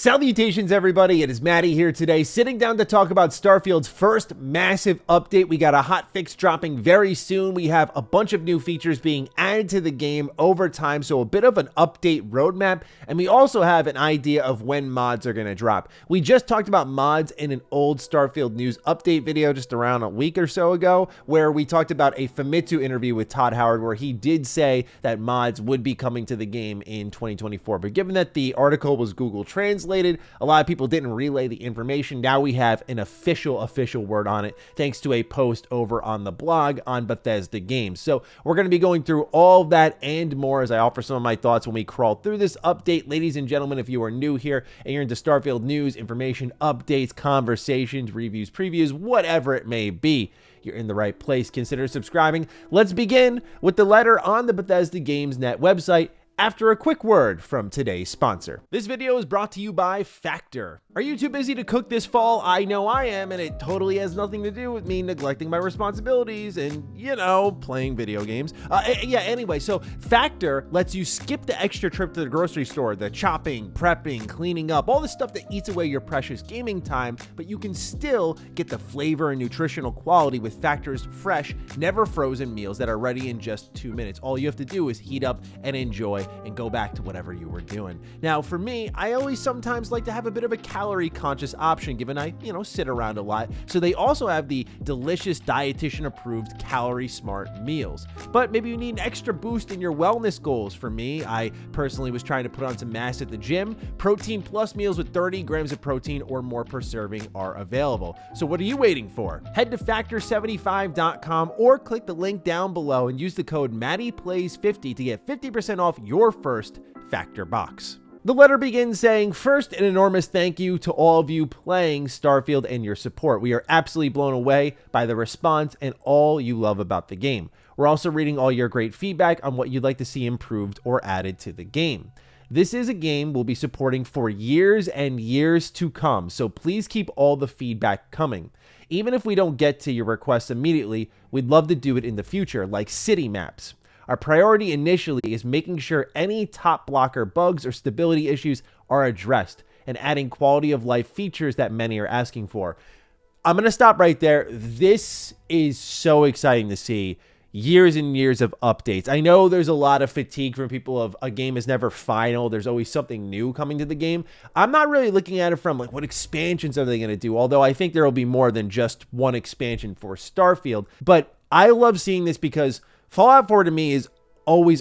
Salutations everybody, it is Matty here today, sitting down to talk about Starfield's first massive update. We got a hotfix dropping very soon. We have a bunch of new features being added to the game over time, so a bit of an update roadmap, and we also have an idea of when mods are going to drop. We just talked about mods in an old Starfield news update video just around a week or so ago, where we talked about a Famitsu interview with Todd Howard, where he did say that mods would be coming to the game in 2024, but given that the article was Google Translated, a lot of people didn't relay the information. Now we have an official word on it, thanks to a post over on the blog on Bethesda Games. So we're going to be going through all of that and more as I offer some of my thoughts when we crawl through this update. Ladies and gentlemen, if you are new here and you're into Starfield news, information, updates, conversations, reviews, previews, whatever it may be, you're in the right place. Consider subscribing. Let's begin with the letter on the Bethesda Games Net website, after a quick word from today's sponsor. This video is brought to you by Factor. Are you too busy to cook this fall? I know I am, and it totally has nothing to do with me neglecting my responsibilities and, you know, playing video games. Anyway, so Factor lets you skip the extra trip to the grocery store, the chopping, prepping, cleaning up, all the stuff that eats away your precious gaming time, but you can still get the flavor and nutritional quality with Factor's fresh, never frozen meals that are ready in just 2 minutes. All you have to do is heat up and enjoy and go back to whatever you were doing. Now, for me, I always sometimes like to have a bit of a calorie conscious option, given I, sit around a lot. So they also have the delicious dietitian approved calorie smart meals. But maybe you need an extra boost in your wellness goals. For me, I personally was trying to put on some mass at the gym. Protein Plus meals with 30 grams of protein or more per serving are available. So what are you waiting for? Head to factor75.com or click the link down below and use the code MattyPlays50 to get 50% off your first Factor box. The letter begins saying, first, an enormous thank you to all of you playing Starfield and your support. We are absolutely blown away by the response and all you love about the game. We're also reading all your great feedback on what you'd like to see improved or added to the game. This is a game we'll be supporting for years and years to come, so please keep all the feedback coming. Even if we don't get to your requests immediately, we'd love to do it in the future, like city maps. Our priority initially is making sure any top blocker bugs or stability issues are addressed and adding quality of life features that many are asking for. I'm going to stop right there. This is so exciting to see. Years and years of updates. I know there's a lot of fatigue from people of a game is never final. There's always something new coming to the game. I'm not really looking at it from like what expansions are they going to do, although I think there will be more than just one expansion for Starfield. But I love seeing this because Fallout 4 to me is always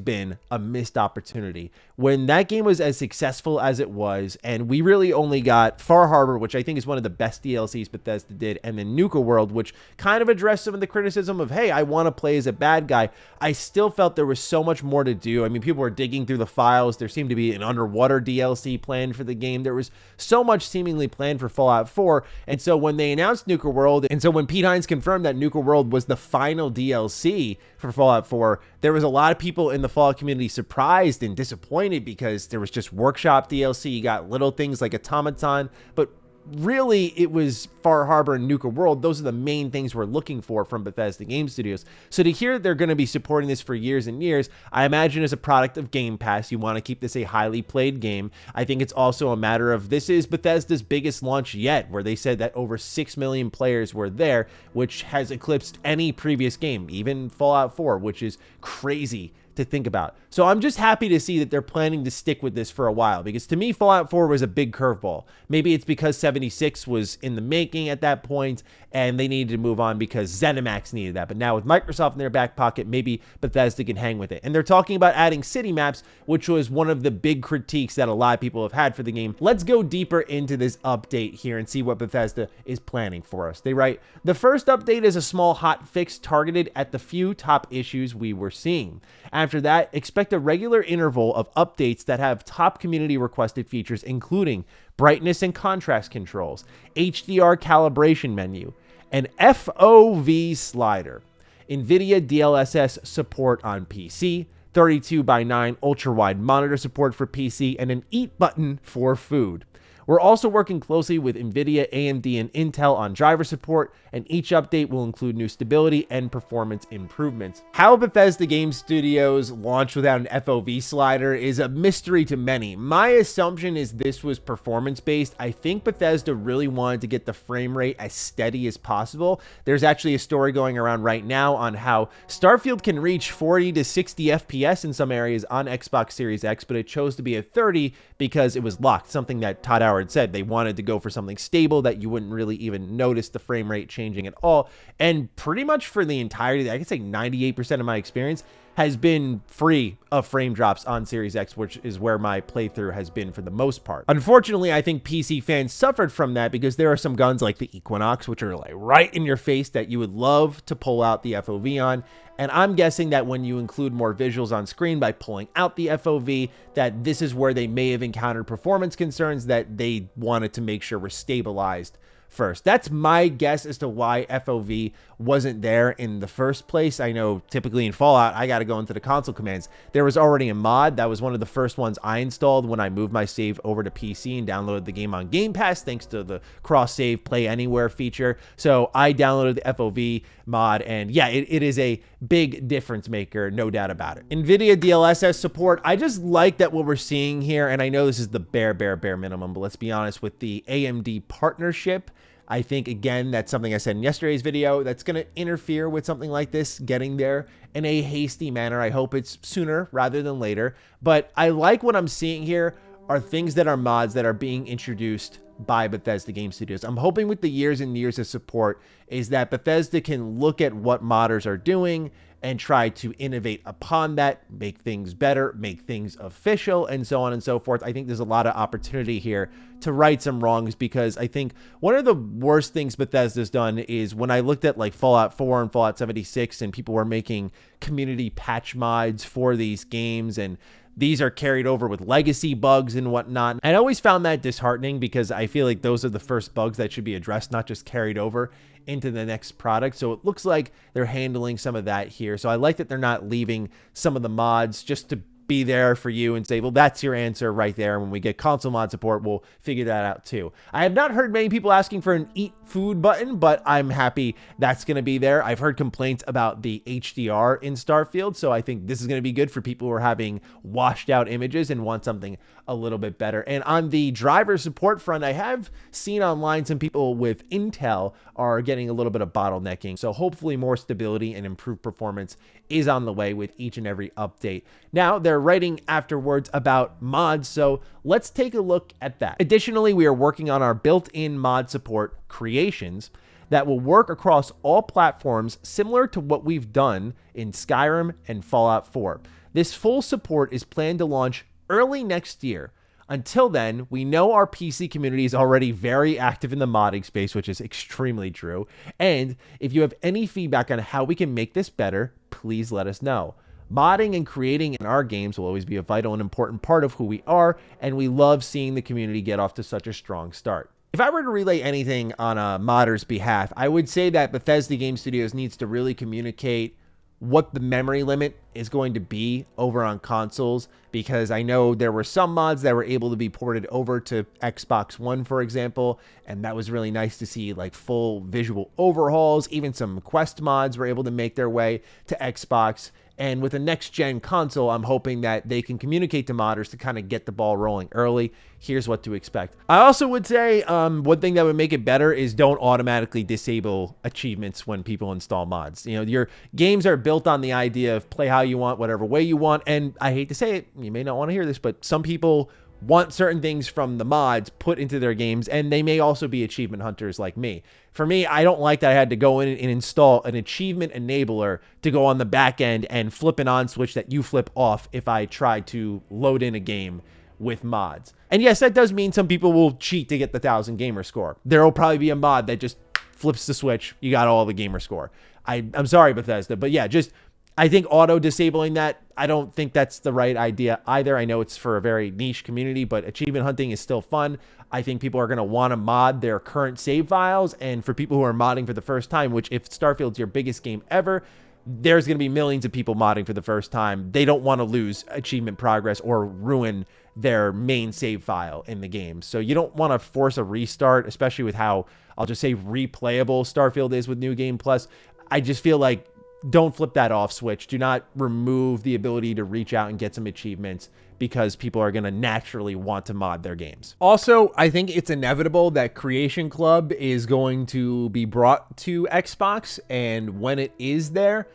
been a missed opportunity. When that game was as successful as it was, and we really only got Far Harbor, which I think is one of the best DLCs Bethesda did, and then Nuka World, which kind of addressed some of the criticism of, hey, I want to play as a bad guy. I still felt there was so much more to do. I mean, people were digging through the files. There seemed to be an underwater DLC planned for the game. There was so much seemingly planned for Fallout 4. And so when they announced Nuka World, and so when Pete Hines confirmed that Nuka World was the final DLC for Fallout 4, there was a lot of people in the Fallout community surprised and disappointed because there was just workshop DLC. You got little things like Automaton, but really it was Far Harbor and Nuka World. Those are the main things we're looking for from Bethesda Game Studios. So to hear they're going to be supporting this for years and years, I imagine as a product of Game Pass, you want to keep this a highly played game. I think it's also a matter of this is Bethesda's biggest launch yet, where they said that over 6 million players were there, which has eclipsed any previous game, even Fallout 4, which is crazy to think about. So I'm just happy to see that they're planning to stick with this for a while, because to me, Fallout 4 was a big curveball. Maybe it's because 76 was in the making at that point, and they needed to move on because ZeniMax needed that. But now with Microsoft in their back pocket, maybe Bethesda can hang with it. And they're talking about adding city maps, which was one of the big critiques that a lot of people have had for the game. Let's go deeper into this update here and see what Bethesda is planning for us. They write, the first update is a small hot fix targeted at the few top issues we were seeing. After that, expect a regular interval of updates that have top community requested features, including brightness and contrast controls, HDR calibration menu, an FOV slider, NVIDIA DLSS support on PC, 32:9 ultra-wide monitor support for PC, and an eat button for food. We're also working closely with NVIDIA, AMD, and Intel on driver support, and each update will include new stability and performance improvements. How Bethesda Game Studios launched without an FOV slider is a mystery to many. My assumption is this was performance-based. I think Bethesda really wanted to get the frame rate as steady as possible. There's actually a story going around right now on how Starfield can reach 40 to 60 FPS in some areas on Xbox Series X, but it chose to be at 30 because it was locked, something that Todd Howard said. They wanted to go for something stable that you wouldn't really even notice the frame rate changing at all. And pretty much for the entirety, I could say 98% of my experience has been free of frame drops on Series X, which is where my playthrough has been for the most part. Unfortunately, I think PC fans suffered from that because there are some guns like the Equinox, which are like right in your face that you would love to pull out the FOV on. And I'm guessing that when you include more visuals on screen by pulling out the FOV, that this is where they may have encountered performance concerns that they wanted to make sure were stabilized first. That's my guess as to why FOV wasn't there in the first place. I know typically in Fallout, I got to go into the console commands. There was already a mod. That was one of the first ones I installed when I moved my save over to PC and downloaded the game on Game Pass, thanks to the cross-save play anywhere feature. So I downloaded the FOV mod, and yeah, it is a big difference maker, no doubt about it. NVIDIA DLSS support, I just like that what we're seeing here, and I know this is the bare minimum, but let's be honest, with the AMD partnership, I think, again, that's something I said in yesterday's video, that's going to interfere with something like this getting there in a hasty manner. I hope it's sooner rather than later. But I like what I'm seeing here are things that are mods that are being introduced by Bethesda Game Studios. I'm hoping with the years and years of support is that Bethesda can look at what modders are doing and try to innovate upon that, make things better, make things official, and so on and so forth. I think there's a lot of opportunity here to right some wrongs, because I think one of the worst things Bethesda's done is when I looked at like Fallout 4 and Fallout 76 and people were making community patch mods for these games, and these are carried over with legacy bugs and whatnot. I always found that disheartening because I feel like those are the first bugs that should be addressed, not just carried over into the next product. So it looks like they're handling some of that here. So I like that they're not leaving some of the mods just to be there for you and say, well, that's your answer right there. When we get console mod support, we'll figure that out too. I have not heard many people asking for an eat food button, but I'm happy that's going to be there. I've heard complaints about the HDR in Starfield, so I think this is going to be good for people who are having washed out images and want something a little bit better. And on the driver support front, I have seen online some people with Intel are getting a little bit of bottlenecking. So hopefully more stability and improved performance is on the way with each and every update. Now they're writing afterwards about mods, so let's take a look at that. Additionally, we are working on our built-in mod support creations that will work across all platforms, similar to what we've done in Skyrim and Fallout 4. This full support is planned to launch early next year. Until then, we know our PC community is already very active in the modding space, which is extremely true. And if you have any feedback on how we can make this better, please let us know. Modding and creating in our games will always be a vital and important part of who we are, and we love seeing the community get off to such a strong start. If I were to relay anything on a modder's behalf, I would say that Bethesda Game Studios needs to really communicate what the memory limit is going to be over on consoles, because I know there were some mods that were able to be ported over to Xbox One, for example, and that was really nice to see, like full visual overhauls. Even some Quest mods were able to make their way to Xbox. And with a next-gen console, I'm hoping that they can communicate to modders to kind of get the ball rolling early. Here's what to expect. I also would say one thing that would make it better is don't automatically disable achievements when people install mods. You know, your games are built on the idea of play how you want, whatever way you want. And I hate to say it, you may not want to hear this, but some people want certain things from the mods put into their games, and they may also be achievement hunters like me. For me, I don't like that I had to go in and install an achievement enabler to go on the back end and flip an on switch that you flip off if I try to load in a game with mods. And yes, that does mean some people will cheat to get the 1000 gamer score. There will probably be a mod that just flips the switch, you got all the gamer score. I'm sorry, Bethesda, but yeah, just I think auto disabling that, I don't think that's the right idea either. I know it's for a very niche community, but achievement hunting is still fun. I think people are going to want to mod their current save files. And for people who are modding for the first time, which if Starfield's your biggest game ever, there's going to be millions of people modding for the first time. They don't want to lose achievement progress or ruin their main save file in the game. So you don't want to force a restart, especially with how, I'll just say, replayable Starfield is with New Game Plus. I just feel like don't flip that off switch. Do not remove the ability to reach out and get some achievements, because people are going to naturally want to mod their games. Also, I think it's inevitable that Creation Club is going to be brought to Xbox, and when it is there,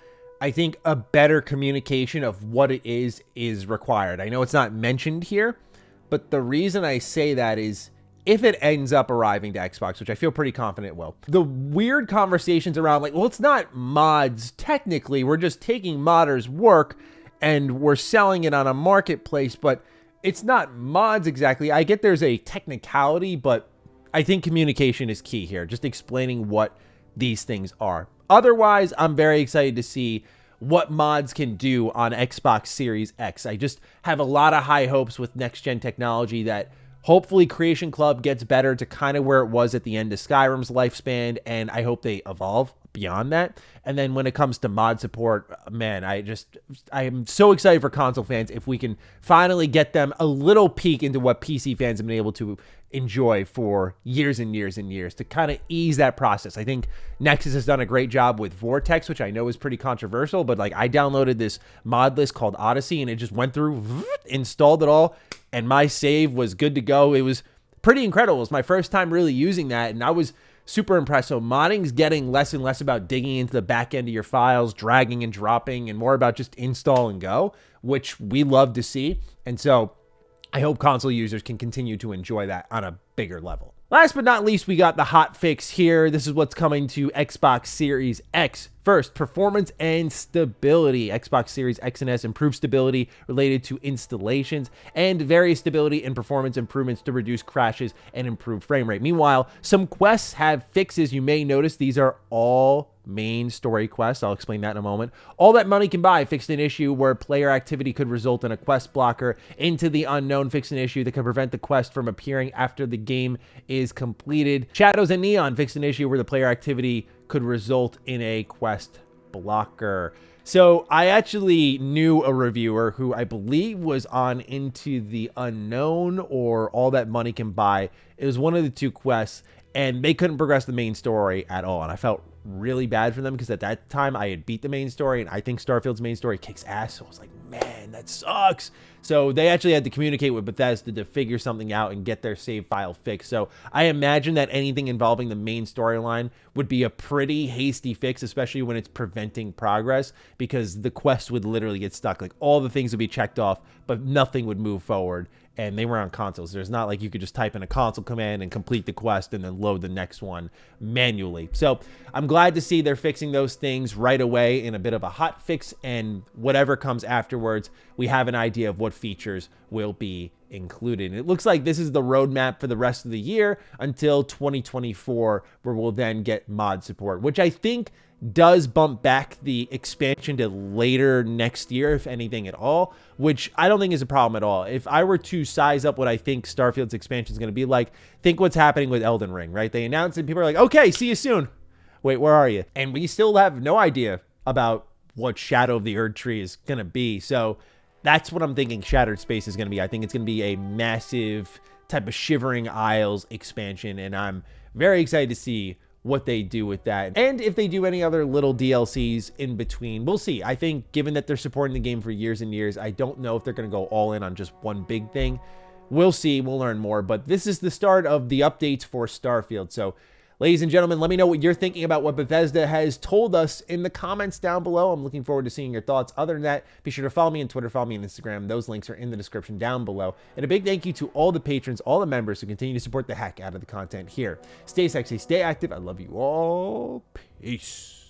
I think a better communication of what it is required. I know it's not mentioned here, but the reason I say that is if it ends up arriving to Xbox, which I feel pretty confident it will, the weird conversations around like, well, it's not mods technically, we're just taking modders' work and we're selling it on a marketplace, but it's not mods exactly. I get there's a technicality, but I think communication is key here, just explaining what these things are. Otherwise, I'm very excited to see what mods can do on Xbox Series X. I just have a lot of high hopes with next-gen technology that hopefully Creation Club gets better to kind of where it was at the end of Skyrim's lifespan, and I hope they evolve beyond that. And then when it comes to mod support, man, I am so excited for console fans if we can finally get them a little peek into what PC fans have been able to enjoy for years and years and years, to kind of ease that process. I think Nexus has done a great job with Vortex, which I know is pretty controversial, but like I downloaded this mod list called Odyssey and it just went through, installed it all, and my save was good to go. It was pretty incredible. It was my first time really using that, and I was super impressed. So modding's getting less and less about digging into the back end of your files, dragging and dropping, and more about just install and go, which we love to see. And so I hope console users can continue to enjoy that on a bigger level. Last but not least, we got the hotfix here. This is what's coming to Xbox Series X. First, performance and stability. Xbox Series X and S improved stability related to installations and various stability and performance improvements to reduce crashes and improve frame rate. Meanwhile, some quests have fixes. You may notice these are all main story quests. I'll explain that in a moment. All That Money Can Buy fixed an issue where player activity could result in a quest blocker. Into the Unknown fixed an issue that could prevent the quest from appearing after the game is completed. Shadows and Neon fixed an issue where the player activity could result in a quest blocker. So I actually knew a reviewer who I believe was on Into the Unknown or All That Money Can Buy. It was one of the two quests, and they couldn't progress the main story at all. And I felt really bad for them because at that time I had beat the main story, and I think Starfield's main story kicks ass. So I was like, man, that sucks. So they actually had to communicate with Bethesda to figure something out and get their save file fixed. So I imagine that anything involving the main storyline would be a pretty hasty fix, especially when it's preventing progress, because the quest would literally get stuck. Like all the things would be checked off, but nothing would move forward. And they were on consoles. There's not like you could just type in a console command and complete the quest and then load the next one manually. So I'm glad to see they're fixing those things right away in a bit of a hot fix, and whatever comes afterwards, we have an idea of what features will be included. It looks like this is the roadmap for the rest of the year until 2024, where we'll then get mod support, which I think does bump back the expansion to later next year, if anything at all, which I don't think is a problem at all. If I were to size up what I think Starfield's expansion is going to be like, think what's happening with Elden Ring, right? They announced it, and people are like, okay, see you soon. Wait, where are you? And we still have no idea about what Shadow of the Erd Tree is going to be. So that's what I'm thinking Shattered Space is going to be. I think it's going to be a massive type of Shivering Isles expansion, and I'm very excited to see what they do with that. And if they do any other little DLCs in between, we'll see. I think given that they're supporting the game for years and years, I don't know if they're going to go all in on just one big thing. We'll see. We'll learn more. But this is the start of the updates for Starfield. So ladies and gentlemen, let me know what you're thinking about what Bethesda has told us in the comments down below. I'm looking forward to seeing your thoughts. Other than that, be sure to follow me on Twitter, follow me on Instagram. Those links are in the description down below. And a big thank you to all the patrons, all the members who continue to support the heck out of the content here. Stay sexy, stay active. I love you all. Peace.